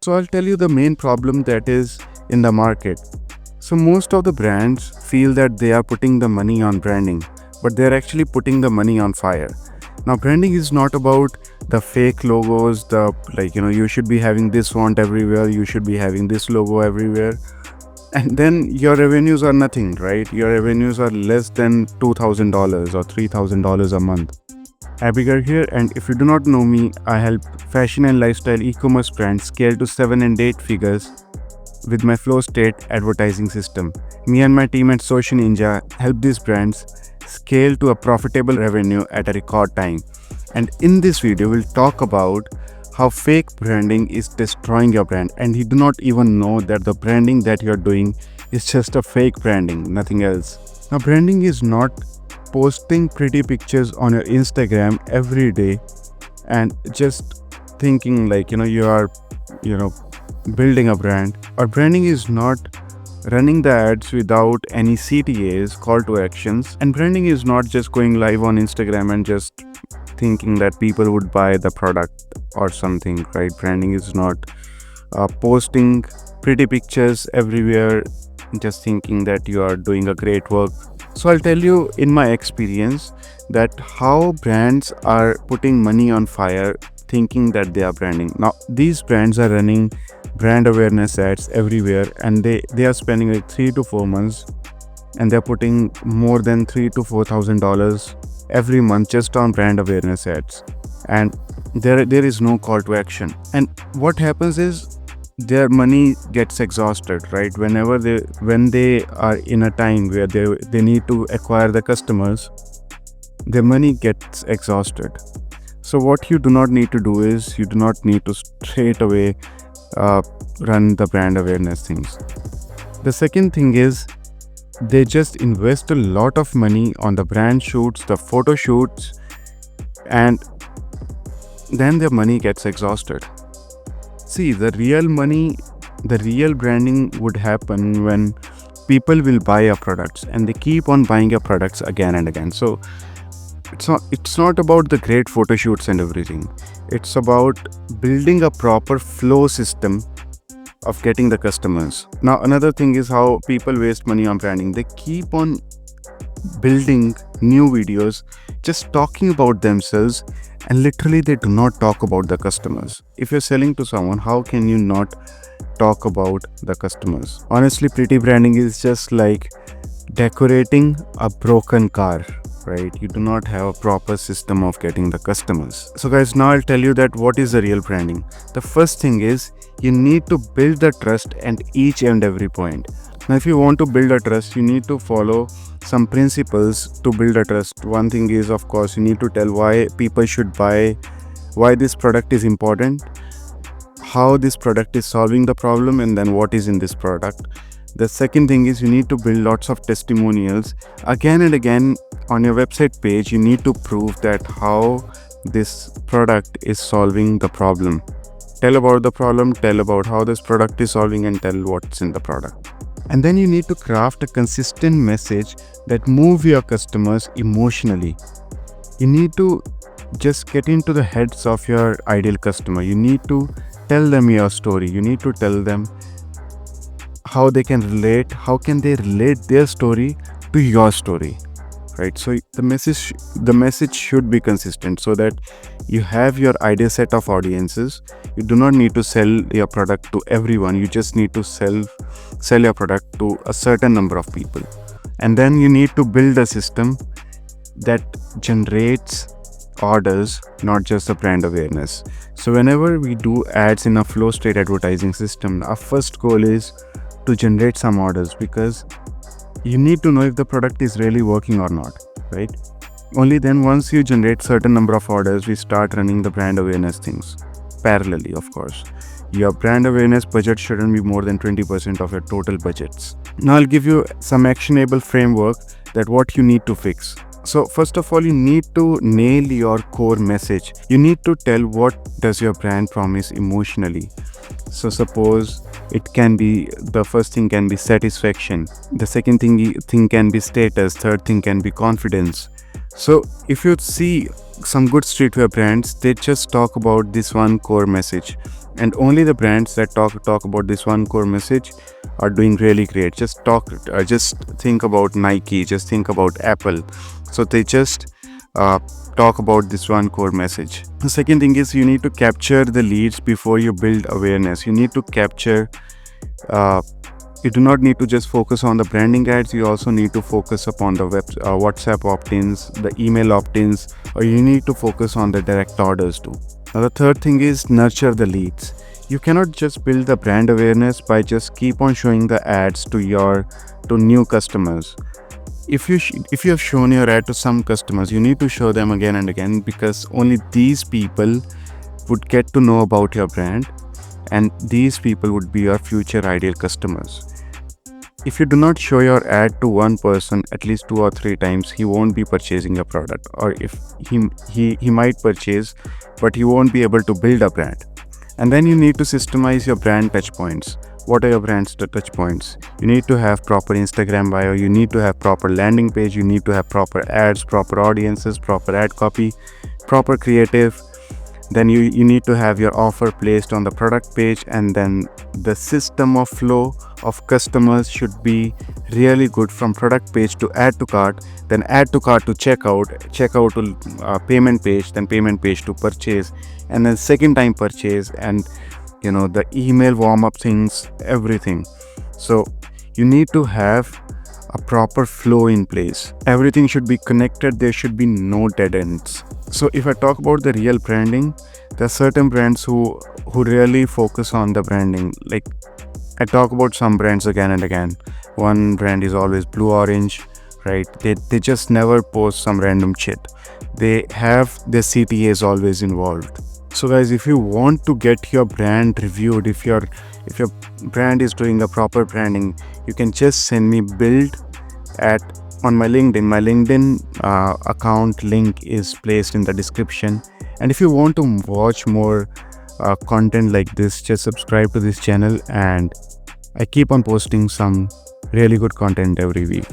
So I'll tell you the main problem that is in the market. So most of the brands feel that they are putting the money on branding, but they're actually putting the money on fire. Now branding is not about the fake logos, you should be having this font everywhere, you should be having this logo everywhere, and then your revenues are nothing, right? Your revenues are less than $2,000 or $3,000 a month. Abigail here, and if you do not know me, I help fashion and lifestyle e-commerce brands scale to 7 and 8 figures with my flow state advertising system. Me and my team at Social Ninja help these brands scale to a profitable revenue at a record time. And in this video, we'll talk about how fake branding is destroying your brand, and you do not even know that the branding that you're doing is just a fake branding, nothing else. Now, branding is not posting pretty pictures on your Instagram every day and just thinking you are building a brand. Or branding is not running the ads without any CTAs, call to actions, and branding is not just going live on Instagram and just thinking that people would buy the product or something, right? Branding is not posting pretty pictures everywhere just thinking that you are doing a great work. So I'll tell you in my experience that how brands are putting money on fire thinking that they are branding. Now these brands are running brand awareness ads everywhere, and they are spending like 3 to 4 months, and they're putting more than $3,000 to $4,000 every month just on brand awareness ads, and there is no call to action. And what happens is their money gets exhausted, right? When they are in a time where they need to acquire the customers, their money gets exhausted. So what you do not need to do is you do not need to straight away run the brand awareness things. The second thing is they just invest a lot of money on the brand shoots, the photo shoots, and then their money gets exhausted. See, the real branding would happen when people will buy your products and they keep on buying your products again and again. So it's not about the great photo shoots and everything. It's about building a proper flow system of getting the customers. Now another thing is how people waste money on branding. They keep on building new videos just talking about themselves, and literally they do not talk about the customers. If you're selling to someone, how can you not talk about the customers? Honestly, pretty branding is just like decorating a broken car, right? You do not have a proper system of getting the customers. So guys, now I'll tell you that what is the real branding. The first thing is you need to build the trust at each and every point. Now if you want to build a trust, you need to follow some principles to build a trust. One thing is, of course, you need to tell why people should buy, why this product is important, how this product is solving the problem, and then what is in this product. The second thing is you need to build lots of testimonials again and again on your website page. You need to prove that how this product is solving the problem. Tell about the problem, tell about how this product is solving, and tell what's in the product. And then you need to craft a consistent message that moves your customers emotionally. You need to just get into the heads of your ideal customer. You need to tell them your story. You need to tell them how they can relate, how can they relate their story to your story, right? So the message should be consistent so that you have your ideal set of audiences. You do not need to sell your product to everyone. You just need to sell your product to a certain number of people. And then you need to build a system that generates orders, not just a brand awareness. So whenever we do ads in a flow state advertising system, our first goal is to generate some orders, because you need to know if the product is really working or not, right? Only then, once you generate certain number of orders, we start running the brand awareness things parallelly. Of course, your brand awareness budget shouldn't be more than 20% of your total budgets. Now I'll give you some actionable framework that what you need to fix. So first of all, you need to nail your core message. You need to tell what does your brand promise emotionally. So suppose it can be, the first thing can be satisfaction, the second thing can be status, third thing can be confidence. So if you see some good streetwear brands, they just talk about this one core message. And only the brands that talk about this one core message are doing really great. Just think about Nike, just think about Apple. So they just uh, talk about this one core message. The second thing is you need to capture the leads before you build awareness. You need to capture uh, you do not need to just focus on the branding ads. You also need to focus upon the WhatsApp opt-ins, the email opt-ins, or you need to focus on the direct orders too. Now the third thing is nurture the leads. You cannot just build the brand awareness by just keep on showing the ads to new customers. If you have shown your ad to some customers, you need to show them again and again, because only these people would get to know about your brand, and these people would be your future ideal customers. If you do not show your ad to one person at least 2 or 3 times, he won't be purchasing your product, or if he might purchase, but he won't be able to build a brand. And then you need to systemize your brand touch points. What are your brand's touch points? You need to have proper Instagram bio, you need to have proper landing page, you need to have proper ads, proper audiences, proper ad copy, proper creative. Then you need to have your offer placed on the product page, and then the system of flow of customers should be really good, from product page to add to cart, then add to cart to checkout to payment page, then payment page to purchase, and then second time purchase, and the email warm up things, everything. So you need to have a proper flow in place. Everything should be connected, there should be no dead ends. So if I talk about the real branding, there are certain brands who really focus on the branding. Like, I talk about some brands again and again. One brand is always blue orange, right? They just never post some random shit. They have their CTAs always involved. So guys, if you want to get your brand reviewed, if your brand is doing a proper branding, you can just send me build on my LinkedIn. My LinkedIn account link is placed in the description. And if you want to watch more content like this, just subscribe to this channel, and I keep on posting some really good content every week.